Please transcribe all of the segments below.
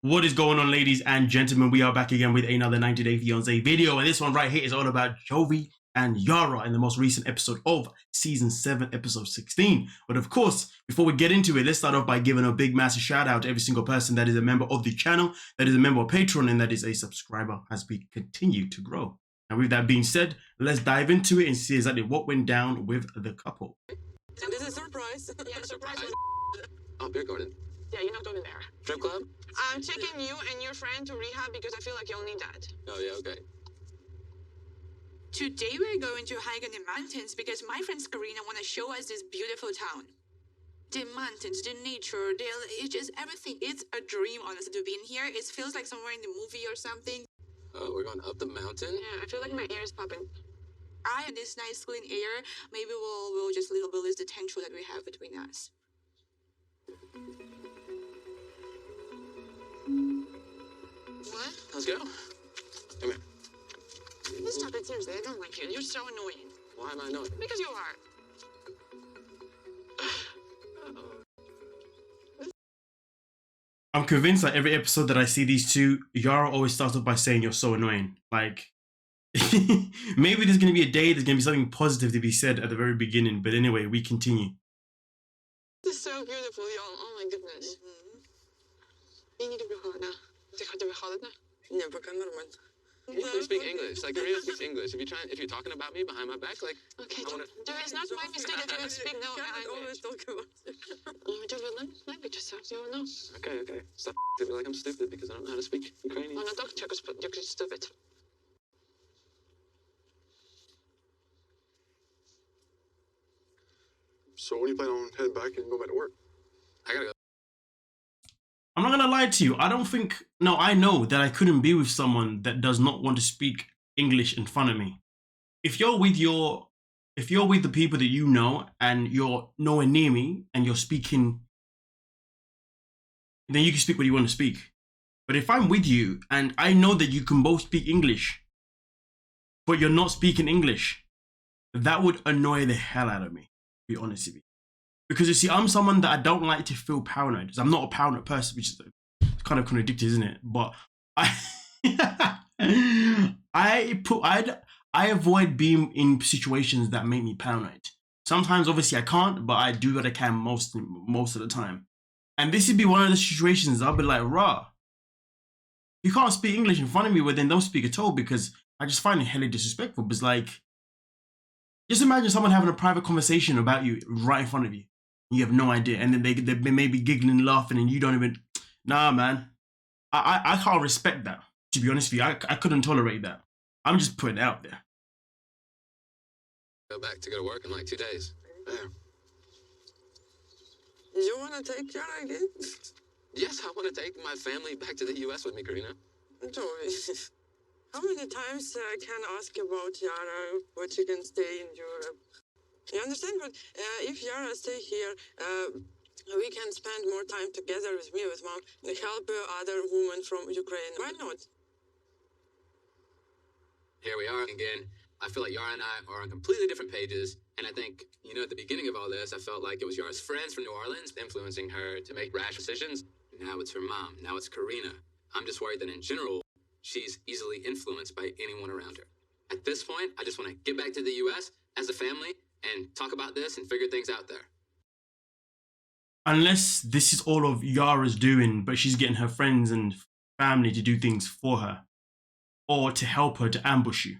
What is going on, ladies and gentlemen? We are back again with another 90 Day Fiancé video, and this one right here is all about Jovi and Yara in the most recent episode of Season 7, Episode 16. But of course, before we get into it, let's start off by giving a big, massive shout out to every single person that is a member of the channel, that is a member of Patreon, and that is a subscriber as we continue to grow. And with that being said, let's dive into it and see exactly what went down with the couple. So this is a surprise. Yeah, surprise. Oh, beer garden. Yeah, you're not going there. Strip club? I'm taking you and your friend to rehab because I feel like you'll need that. Oh, yeah, okay. Today we're going to hike in the mountains because my friend Karina want to show us this beautiful town. The mountains, the nature, it's just everything. It's a dream, honestly, to be in here. It feels like somewhere in the movie or something. Oh, we're going up the mountain? Yeah, I feel like my ear is popping. I have this nice clean air. Maybe we'll just little release the tension that we have between us. What? Let's go. Come here. Stop it, seriously. I don't like you. You're so annoying. Why am I annoyed? Because you are. I'm convinced that every episode that I see these two, Yara always starts off by saying, "You're so annoying." Like, maybe there's going to be a day, there's going to be something positive to be said at the very beginning. But anyway, we continue. This is so beautiful, y'all. Oh my goodness. You need to be hard now. Det kan du ha det nu. Yeah, but I'm not Please speak English. Like, Karina speaks English. If you're talking about me behind my back, like, Okay, I wanna... it's not my mistake that you don't speak no language. talk about it. Du vill language yourself, you know. Okay. Stop to me like I'm stupid because I don't know how to speak Ukrainian. Oh, no, don't check us, you're stupid. So when are you planning on heading back and going back to work? I gotta go. I'm not gonna lie to you. I know that I couldn't be with someone that does not want to speak English in front of me. If you're with the people that you know and you're nowhere near me and you're speaking, then you can speak what you want to speak. But if I'm with you and I know that you can both speak English, but you're not speaking English, that would annoy the hell out of me, to be honest with you. Because you see, I'm someone that I don't like to feel paranoid. I'm not a paranoid person, which is kind of contradictory, isn't it? But I avoid being in situations that make me paranoid. Sometimes, obviously, I can't, but I do what I can most of the time. And this would be one of the situations I'll be like, rah, you can't speak English in front of me, well then don't speak at all, because I just find it hella disrespectful. But it's like, just imagine someone having a private conversation about you right in front of you. You have no idea, and then they may be giggling and laughing, and you don't even. Nah, man, I can't respect that. To be honest with you, I couldn't tolerate that. I'm just putting it out there. Go back to go to work in like 2 days. Damn. You want to take Yara again? Yes, I want to take my family back to the U.S. with me, Karina. Joey, how many times can I ask about Yara, but you can stay in Europe? You understand? But if Yara stay here, we can spend more time together with me, with mom, and help other women from Ukraine. Why not? Here we are again. I feel like Yara and I are on completely different pages. And I think, at the beginning of all this, I felt like it was Yara's friends from New Orleans influencing her to make rash decisions. Now it's her mom. Now it's Karina. I'm just worried that in general, she's easily influenced by anyone around her. At this point, I just want to get back to the U.S. as a family and talk about this and figure things out there. Unless this is all of Yara's doing, but she's getting her friends and family to do things for her, or to help her to ambush you.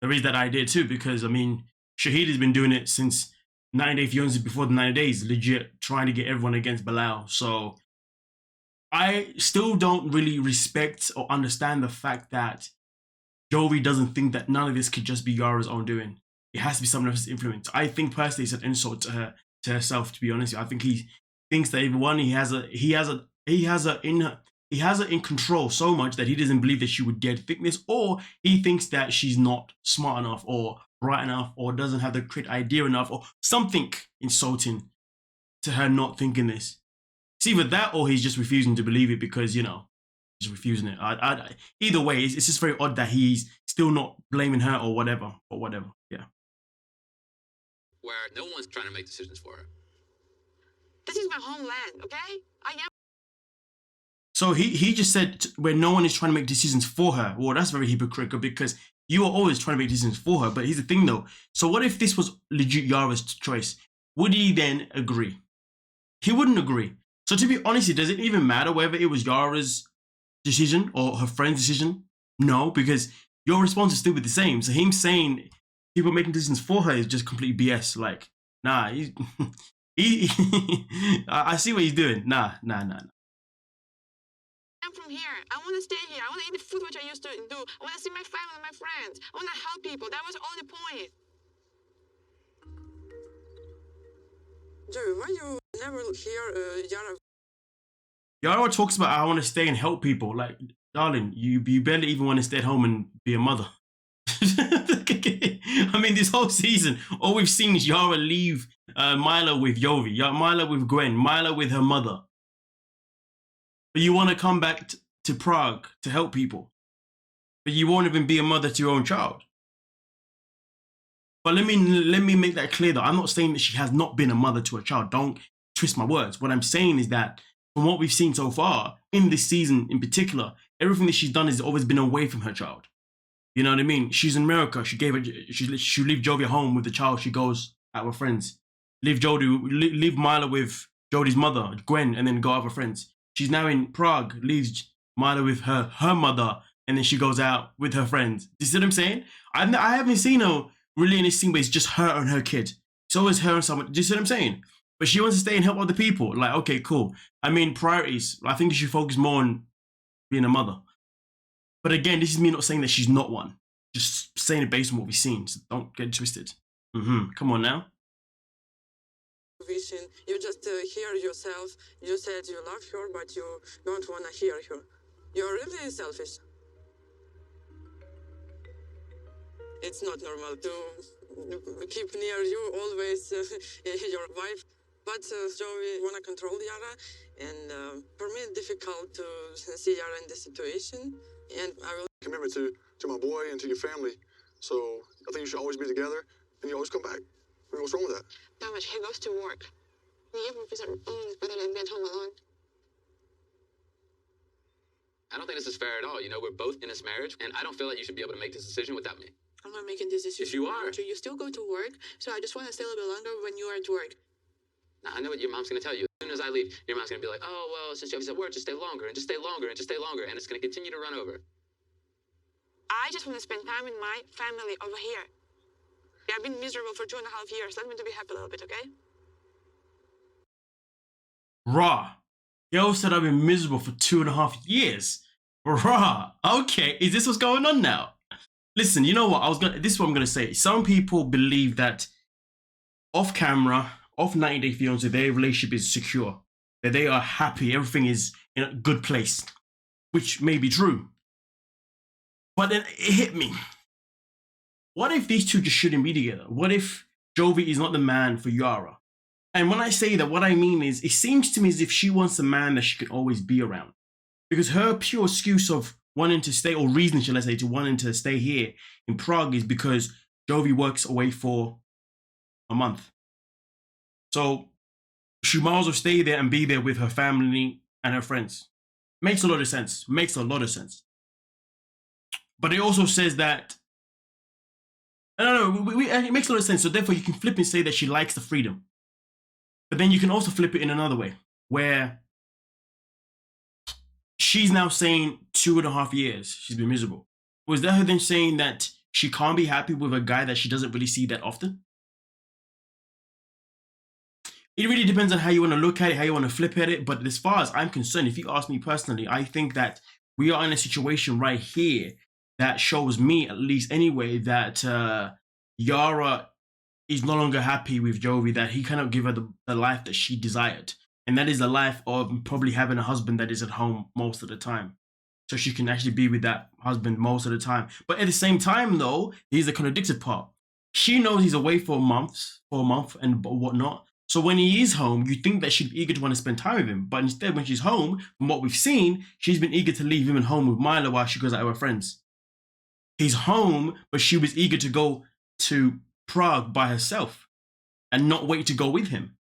There is that idea too, because Shahid has been doing it since 90 Day Fiancé, before the 90 days, legit trying to get everyone against Bilal. So I still don't really respect or understand the fact that Jovi doesn't think that none of this could just be Yara's own doing. It has to be someone else's influence. I think personally it's an insult to herself, to be honest. I think he thinks that everyone he has her in control so much that he doesn't believe that she would dare to think this, or he thinks that she's not smart enough or bright enough or doesn't have the correct idea enough or something insulting to her not thinking this. It's either that or he's just refusing to believe it because, just refusing it. Either way, it's just very odd that he's still not blaming her or whatever, yeah. Where no one's trying to make decisions for her. This is my homeland, okay? I am So he just said where no one is trying to make decisions for her. Well, that's very hypocritical because you are always trying to make decisions for her. But here's the thing though. So what if this was legit Yara's choice? Would he then agree? He wouldn't agree. So to be honest, does it even matter whether it was Yara's decision or her friend's decision? No, because your response is still be the same. So him saying people making decisions for her is just complete BS. Like, nah, I see what he's doing. Nah. I'm from here. I want to stay here. I want to eat the food which I used to do. I want to see my family and my friends. I want to help people. That was all the point. Joey, why you never hear Yara? Yara talks about I want to stay and help people. Like, darling, you barely even want to stay at home and be a mother. I mean, this whole season, all we've seen is Yara leave Milo with Jovi, Milo with Gwen, Milo with her mother. But you want to come back to Prague to help people. But you won't even be a mother to your own child. But let me make that clear though. I'm not saying that she has not been a mother to a child. Don't twist my words. What I'm saying is that from what we've seen so far, in this season in particular, everything that she's done has always been away from her child. You know what I mean? She's in America. She leave Jovi at home with the child. She goes out with friends. Leave Milo with Jodie's mother, Gwen, and then go out with friends. She's now in Prague, leaves Milo with her mother, and then she goes out with her friends. Do you see what I'm saying? I haven't seen her really in this scene where it's just her and her kid. It's always her and someone. Do you see what I'm saying? But she wants to stay and help other people. Like, okay, cool. I mean, priorities. I think you should focus more on being a mother. But again, this is me not saying that she's not one. Just saying it based on what we've seen. So don't get twisted. Come on now. Vision. You just hear yourself. You said you love her, but you don't want to hear her. You're really selfish. It's not normal to keep near you always your wife. But Joey want to control Yara, and for me it's difficult to see Yara in this situation. And I will Commitment to my boy and to your family. So I think you should always be together, and you always come back. I mean, what's wrong with that? Damage, he goes to work. He even better than being home alone. I don't think this is fair at all. You know, we're both in this marriage, and I don't feel like you should be able to make this decision without me. I'm not making this decision. Yes, you are. You still go to work, so I just want to stay a little bit longer when you are at work. Now, I know what your mom's going to tell you. As soon as I leave, your mom's going to be like, oh, well, since Jovi's at work, just stay longer, and just stay longer, and just stay longer, and it's going to continue to run over. I just want to spend time with my family over here. Yeah, I've been miserable for 2.5 years. Let me to be happy a little bit, okay? Rah. Yo said I've been miserable for 2.5 years. Rah. Okay, is this what's going on now? Listen, you know what? This is what I'm gonna say. Some people believe that off camera, off 90 Day Fiancé, their relationship is secure. That they are happy, everything is in a good place. Which may be true. But then it hit me. What if these two just shouldn't be together? What if Jovi is not the man for Yara? And when I say that, what I mean is, it seems to me as if she wants a man that she can always be around. Because her pure excuse of wanting to stay, or reason, shall I say, to wanting to stay here in Prague is because Jovi works away for a month. So she might as well stay there and be there with her family and her friends. Makes a lot of sense. Makes a lot of sense. But it also says that, I don't know, it makes a lot of sense. So therefore you can flip and say that she likes the freedom. But then you can also flip it in another way, where she's now saying 2.5 years she's been miserable. Was that her then saying that she can't be happy with a guy that she doesn't really see that often? It really depends on how you want to look at it, how you want to flip at it. But as far as I'm concerned, if you ask me personally, I think that we are in a situation right here that shows me, at least anyway, that Yara is no longer happy with Jovi, that he cannot give her the life that she desired. And that is the life of probably having a husband that is at home most of the time. So she can actually be with that husband most of the time. But at the same time, though, here's the contradicted part. She knows he's away for a month and whatnot. So when he is home, you think that she'd be eager to want to spend time with him. But instead, when she's home, from what we've seen, she's been eager to leave him at home with Milo while she goes out with her friends. He's home, but she was eager to go to Prague by herself and not wait to go with him.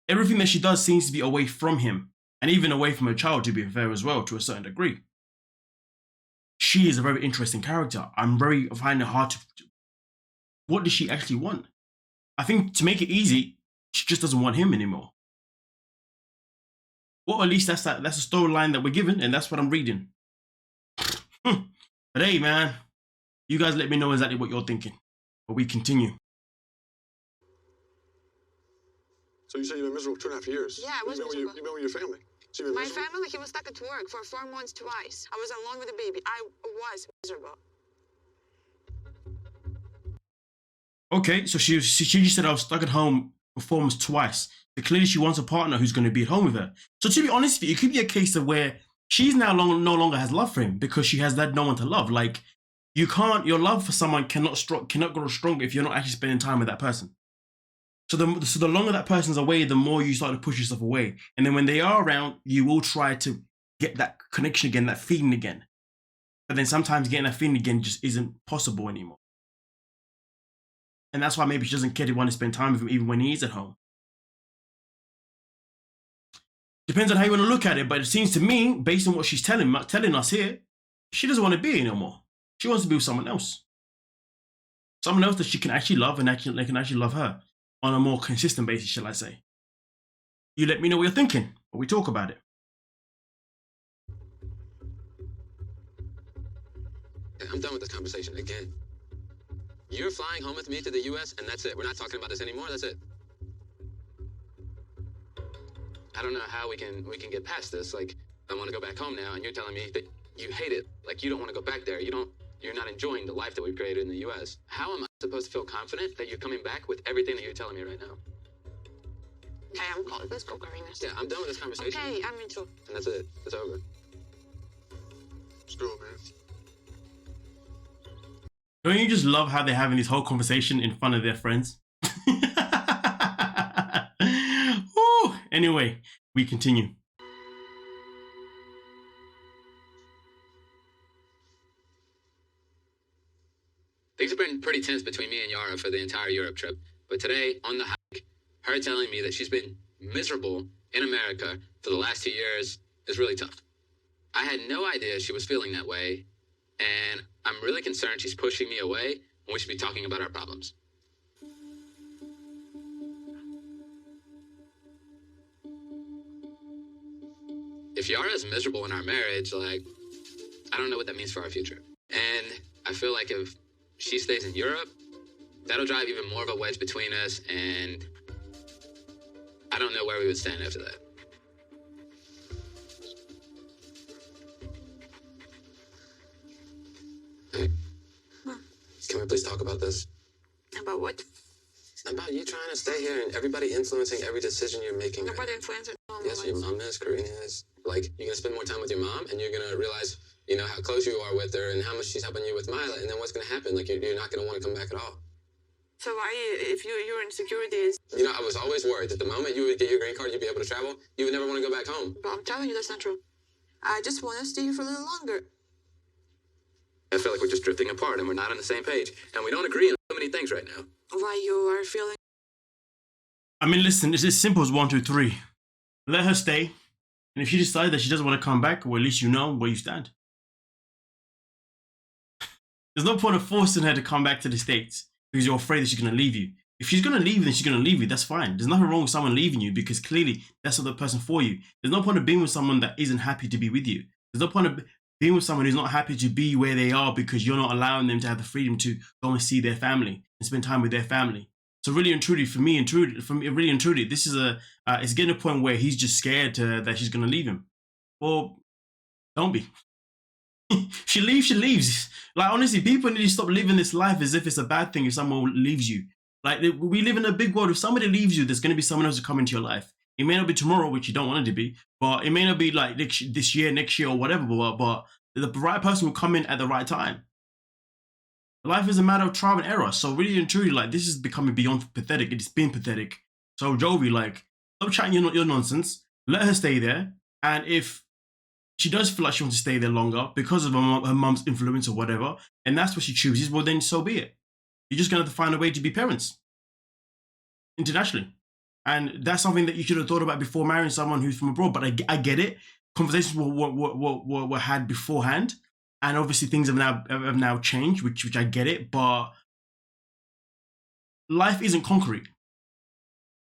Everything that she does seems to be away from him. and even away from her child, to be fair as well, to a certain degree. She is a very interesting character. I'm finding it hard to. What does she actually want? I think to make it easy, she just doesn't want him anymore. Well, at least that's a storyline that we're given, and that's what I'm reading. But hey, man, you guys let me know exactly what you're thinking. But we continue. So you say you've been miserable 2.5 years? Yeah, I was You've miserable. been with your family. So you've been My miserable? family, he was stuck at work for 4 months twice. I was alone with the baby. I was miserable. Okay, so she just said I was stuck at home for 4 months twice. So clearly she wants a partner who's going to be at home with her. So to be honest with you, it could be a case of where she's now no longer has love for him because she has that no one to love. Like, your love for someone cannot grow stronger if you're not actually spending time with that person. So the longer that person's away, the more you start to push yourself away. And then when they are around, you will try to get that connection again, that feeling again. But then sometimes getting that feeling again just isn't possible anymore. And that's why maybe she doesn't care to want to spend time with him even when he is at home. Depends on how you want to look at it, but it seems to me, based on what she's telling us here, she doesn't want to be here no more. She wants to be with someone else. Someone else that she can actually love and they can actually love her on a more consistent basis, shall I say. You let me know what you're thinking, but we talk about it. I'm done with this conversation again. You're flying home with me to the U.S. and that's it. We're not talking about this anymore. That's it. I don't know how we can get past this. Like, I want to go back home now, and you're telling me that you hate it. Like, you don't want to go back there. You're not enjoying the life that we've created in the U.S. How am I supposed to feel confident that you're coming back with everything that you're telling me right now? Okay, I'm cold. Let's go, Karina. Yeah, I'm done with this conversation. Okay, I'm in too. And that's it. It's over. Let's go, man. Don't you just love how they're having this whole conversation in front of their friends? Woo! Anyway, we continue. Things have been pretty tense between me and Yara for the entire Europe trip. But today, on the hike, her telling me that she's been miserable in America for the last 2 years is really tough. I had no idea she was feeling that way, and I'm really concerned she's pushing me away when we should be talking about our problems. If Yara is miserable in our marriage, like, I don't know what that means for our future. And I feel like if she stays in Europe, that'll drive even more of a wedge between us, and I don't know where we would stand after that. Hey, can we please talk about this? About what? About you trying to stay here and everybody influencing every decision you're making. Nobody influences all my Yes, your life. mom is, Karina is. Like, you're gonna spend more time with your mom, and you're gonna realize, how close you are with her and how much she's helping you with Mila, and then what's gonna happen? Like, you're not gonna want to come back at all. So why, if your insecurity is... I was always worried that the moment you would get your green card, you'd be able to travel, you would never want to go back home. But I'm telling you, that's not true. I just want to stay here for a little longer. I feel like we're just drifting apart, and we're not on the same page, and we don't agree on so many things right now. Why you are feeling... I mean, listen, it's as simple as 1, 2, 3. Let her stay. And if she decides that she doesn't want to come back, well, at least you know where you stand. There's no point of forcing her to come back to the States because you're afraid that she's going to leave you. If she's going to leave, then she's going to leave you. That's fine. There's nothing wrong with someone leaving you because clearly that's not the person for you. There's no point of being with someone that isn't happy to be with you. There's no point of being with someone who's not happy to be where they are because you're not allowing them to have the freedom to go and see their family and spend time with their family. So really and truly, this is it's getting to a point where he's just scared that she's going to leave him. Well, don't be. She leaves, she leaves. Like, honestly, people need to stop living this life as if it's a bad thing if someone leaves you. Like, we live in a big world. If somebody leaves you, there's going to be someone else to come into your life. It may not be tomorrow, which you don't want it to be, but it may not be like this year, next year, or whatever, but the right person will come in at the right time. Life is a matter of trial and error. So really and truly, like, this is becoming beyond pathetic. It's been pathetic. So Jovi, like, stop chatting your nonsense. Let her stay there. And if she does feel like she wants to stay there longer because of her mum's influence or whatever, and that's what she chooses, well, then so be it. You're just going to have to find a way to be parents internationally. And that's something that you should have thought about before marrying someone who's from abroad. But I get it. Conversations were had beforehand. And obviously things have now changed, which I get it. But life isn't concrete.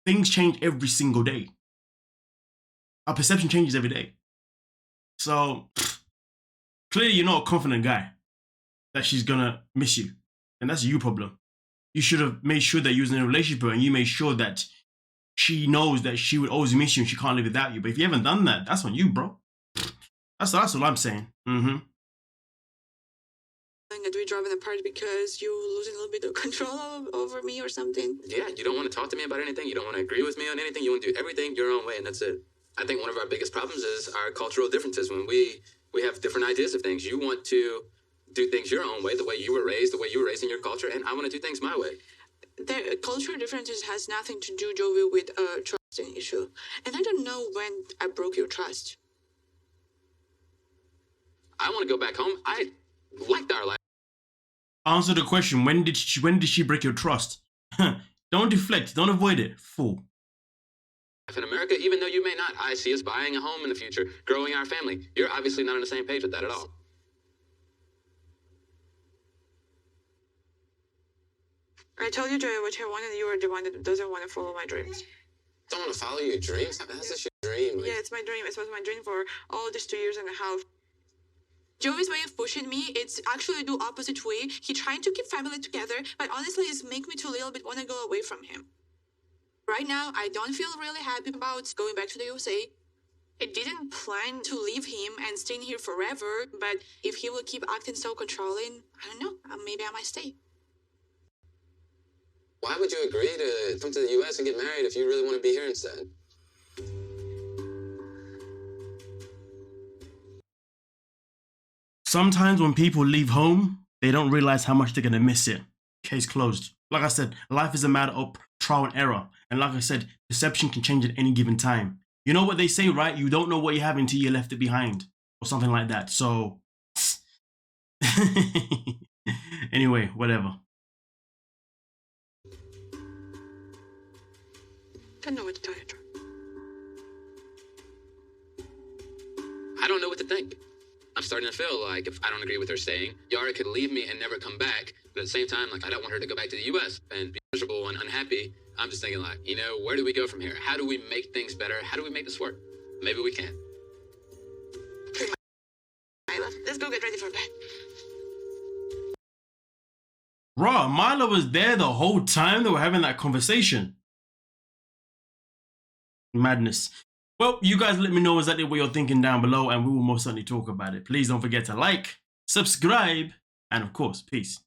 Things change every single day. Our perception changes every day. So clearly you're not a confident guy that she's gonna miss you. And that's your problem. You should have made sure that you was in a relationship with her and you made sure that she knows that she would always miss you and she can't live without you. But if you haven't done that, that's on you, bro. That's all I'm saying. Mm-hmm. That we're driving apart because you're losing a little bit of control over me or something. Yeah, you don't want to talk to me about anything. You don't want to agree with me on anything. You want to do everything your own way, and that's it. I think one of our biggest problems is our cultural differences. When we have different ideas of things. You want to do things your own way, the way you were raised in your culture, and I want to do things my way. The cultural differences has nothing to do, Jovi, with a trusting issue. And I don't know when I broke your trust. I want to go back home. I liked our life. Answer the question. When did she break your trust? Don't deflect. Don't avoid it. Fool. In America, even though you may not, I see us buying a home in the future, growing our family. You're obviously not on the same page with that at all. I told you, Joey, what I wanted. You are the one that doesn't want to follow my dreams. Don't want to follow your dreams? How's this your dream? Yeah, it's my dream. It was my dream for all these 2 years and a half. Joey's way of pushing me, it's actually the opposite way. He trying to keep family together, but honestly, it's make me to a little bit want to go away from him. Right now, I don't feel really happy about going back to the USA. I didn't plan to leave him and staying here forever, but if he will keep acting so controlling, I don't know, maybe I might stay. Why would you agree to come to the U.S. and get married if you really want to be here instead? Sometimes when people leave home, they don't realize how much they're going to miss it. Case closed. Like I said, life is a matter of trial and error. And like I said, perception can change at any given time. You know what they say, right? You don't know what you have until you left it behind. Or something like that. So, anyway, whatever. I don't know what to tell you, Joey. I don't know what to think. I'm starting to feel like if I don't agree with her staying, Yara could leave me and never come back. But at the same time, like, I don't want her to go back to the U.S. and be miserable and unhappy. I'm just thinking, like, you know, where do we go from here? How do we make things better? How do we make this work? Maybe we can. Mila, let's go get ready for bed. Bruh, Mila was there the whole time they were having that conversation. Madness. Well, you guys let me know exactly what you're thinking down below and we will most certainly talk about it. Please don't forget to like, subscribe, and of course, peace.